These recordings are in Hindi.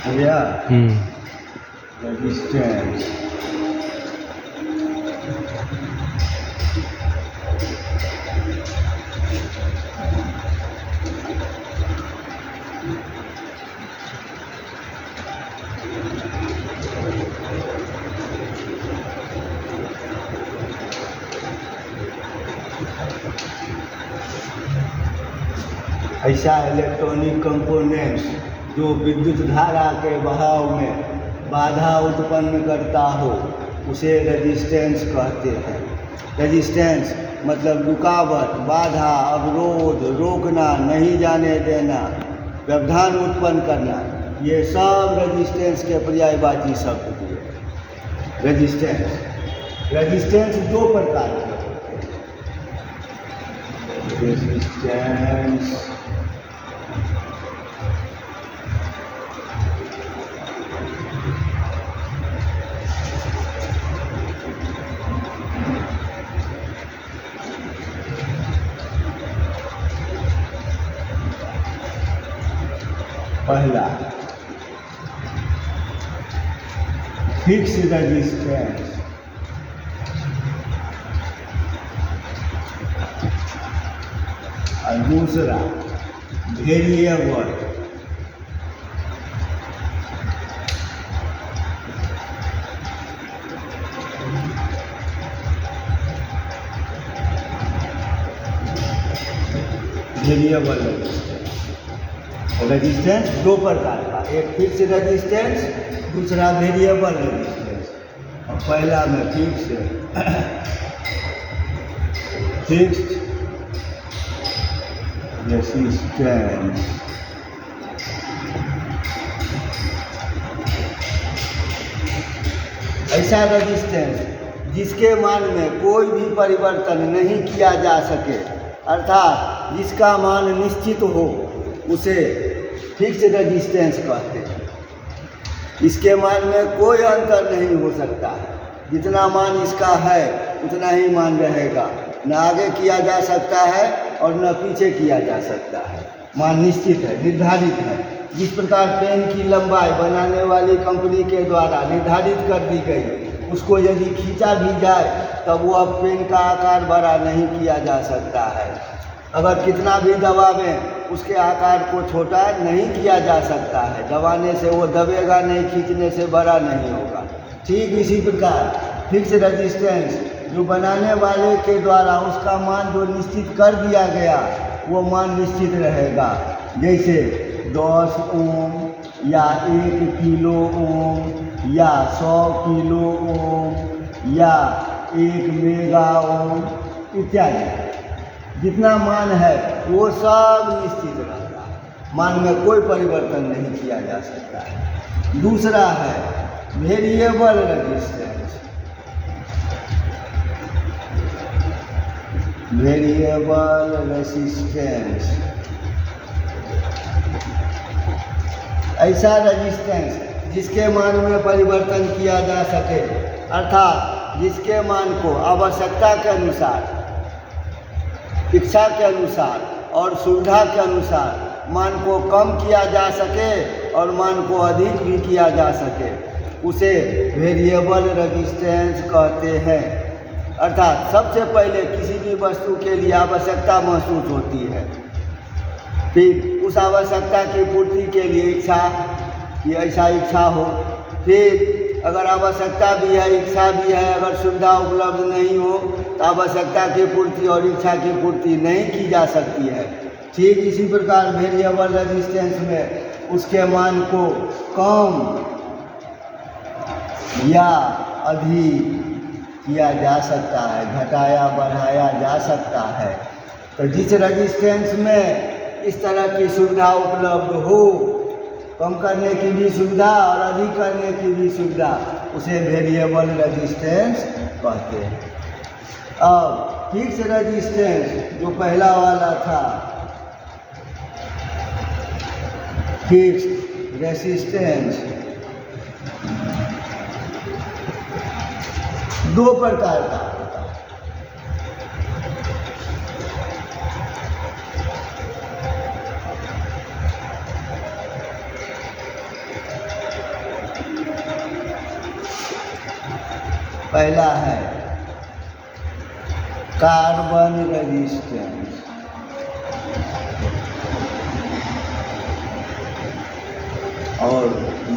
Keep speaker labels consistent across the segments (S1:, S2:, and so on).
S1: भैया रेजिस्टेंस ऐसा इलेक्ट्रॉनिक कंपोनेंट्स जो विद्युत धारा के बहाव में बाधा उत्पन्न करता हो उसे रेजिस्टेंस कहते हैं। रेजिस्टेंस मतलब रुकावट, बाधा, अवरोध, रोकना, नहीं जाने देना, व्यवधान उत्पन्न करना, ये सब रेजिस्टेंस के पर्यायवाची शब्द हुए। रेजिस्टेंस दो प्रकार के होते हैं। रेजिस्टेंस पहला फिक्स रेजिस्टेंस, और दूसरा वेरिएबल। वेरिएबल रेजिस्टेंस दो प्रकार का, एक फिक्स रेजिस्टेंस, दूसरा वेरिएबल रेजिस्टेंस। और पहला में फिक्स रेजिस्टेंस। ऐसा रेजिस्टेंस जिसके मान में कोई भी परिवर्तन नहीं किया जा सके, अर्थात जिसका मान निश्चित हो, उसे फिक्स रेजिस्टेंस कहते हैं। इसके मान में कोई अंतर नहीं हो सकता है, जितना मान इसका है उतना ही मान रहेगा, न आगे किया जा सकता है और न पीछे किया जा सकता है। मान निश्चित है, निर्धारित है। जिस प्रकार पेन की लंबाई बनाने वाली कंपनी के द्वारा निर्धारित कर दी गई, उसको यदि खींचा भी जाए तब वो अब पेन का आकार बड़ा नहीं किया जा सकता है। अगर कितना भी दबावें उसके आकार को छोटा नहीं किया जा सकता है। दबाने से वो दबेगा नहीं, खींचने से बड़ा नहीं होगा। ठीक इसी प्रकार फिक्स रेजिस्टेंस जो बनाने वाले के द्वारा उसका मान जो निश्चित कर दिया गया वो मान निश्चित रहेगा। जैसे 10 ओम या 1 किलो ओम या 100 किलो ओम या 1 मेगा ओम इत्यादि। जितना मान है वो सब निश्चित रहता है, मान में कोई परिवर्तन नहीं किया जा सकता है। दूसरा है वेरिएबल रेजिस्टेंस। वेरिएबल रेजिस्टेंस ऐसा रेजिस्टेंस जिसके मान में परिवर्तन किया जा सके, अर्थात जिसके मान को आवश्यकता के अनुसार, इच्छा के अनुसार और सुविधा के अनुसार मान को कम किया जा सके और मान को अधिक भी किया जा सके, उसे वेरिएबल रेजिस्टेंस कहते हैं। अर्थात सबसे पहले किसी भी वस्तु के लिए आवश्यकता महसूस होती है, फिर उस आवश्यकता की पूर्ति के लिए इच्छा कि ऐसा इच्छा हो, फिर अगर आवश्यकता भी है, इच्छा भी है, अगर सुविधा उपलब्ध नहीं हो तो आवश्यकता की पूर्ति और इच्छा की पूर्ति नहीं की जा सकती है। ठीक इसी प्रकार वेरिएबल रेजिस्टेंस में उसके मान को कम या अधिक किया जा सकता है, घटाया बढ़ाया जा सकता है। तो जिस रेजिस्टेंस में इस तरह की सुविधा उपलब्ध हो, कम करने की भी सुविधा और अधिक करने की भी सुविधा, उसे वेरिएबल रेजिस्टेंस कहते हैं। अब फिक्स रेजिस्टेंस जो पहला वाला था, फिक्स रेजिस्टेंस, दो प्रकार का होता है। पहला है कार्बन रेजिस्टेंस, और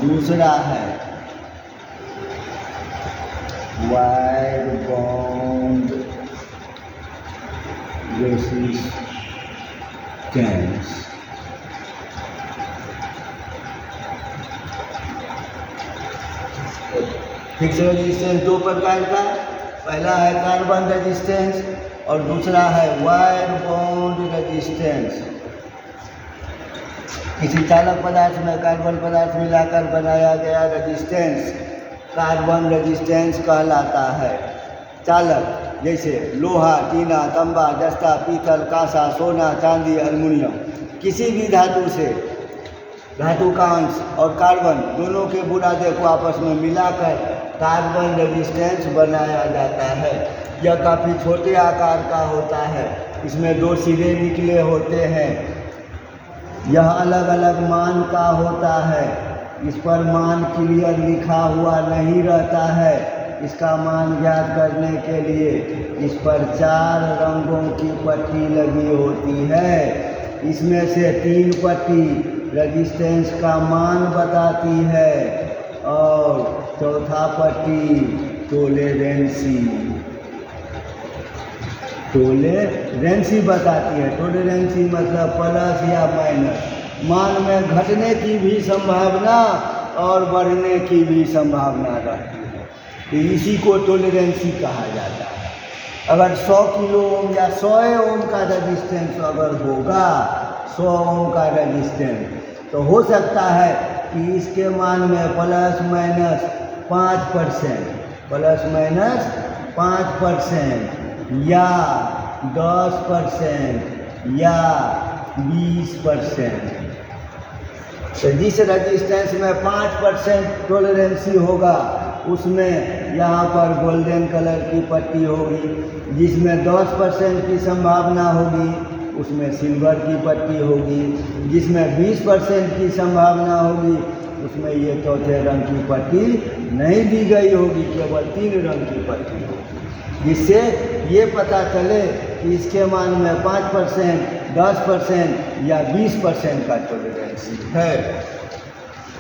S1: दूसरा है wide bond resistance. Fix resistance दो प्रकार का, पहला है कार्बन रेजिस्टेंस और दूसरा है वाइड बॉन्ड रेजिस्टेंस। किसी चालक पदार्थ में कार्बन पदार्थ मिलाकर बनाया गया रेजिस्टेंस कार्बन रेजिस्टेंस कहलाता है। चालक जैसे लोहा, टीना, तांबा, जस्ता, पीतल, कांसा, सोना, चांदी, एल्युमिनियम, किसी भी धातु से धातु का अंश और कार्बन दोनों के बुरादे को आपस में मिलाकर कार्बन रेजिस्टेंस बनाया जाता है। यह काफ़ी छोटे आकार का होता है, इसमें दो सिरे निकले होते हैं। यह अलग अलग मान का होता है, इस पर मान क्लियर लिखा हुआ नहीं रहता है। इसका मान ज्ञात करने के लिए इस पर 4 रंगों की पट्टी लगी होती है। इसमें से 3 पट्टी रेजिस्टेंस का मान बताती है और चौथा पट्टी टोलेरेंसी बताती है। टोलेरेंसी मतलब प्लस या माइनस, मान में घटने की भी संभावना और बढ़ने की भी संभावना रहती है, तो इसी को टोलेरेंसी कहा जाता है। अगर 100 किलो ओम या 100 ओम का रेजिस्टेंस अगर होगा, 100 ओम का रेजिस्टेंस, तो हो सकता है कि इसके मान में प्लस माइनस 5% या 10% या 20%। तो जिस रेजिस्टेंस में 5% टॉलरेंसी होगा उसमें यहाँ पर गोल्डन कलर की पट्टी होगी, जिसमें 10% की संभावना होगी उसमें सिल्वर की पट्टी होगी, जिसमें 20% की संभावना होगी उसमें ये चौथे रंग की पट्टी नहीं दी गई होगी, केवल 3 रंग की पट्टी होगी, जिससे ये पता चले कि इसके मान में 5%, 10% या 20% का टॉलरेंसी है।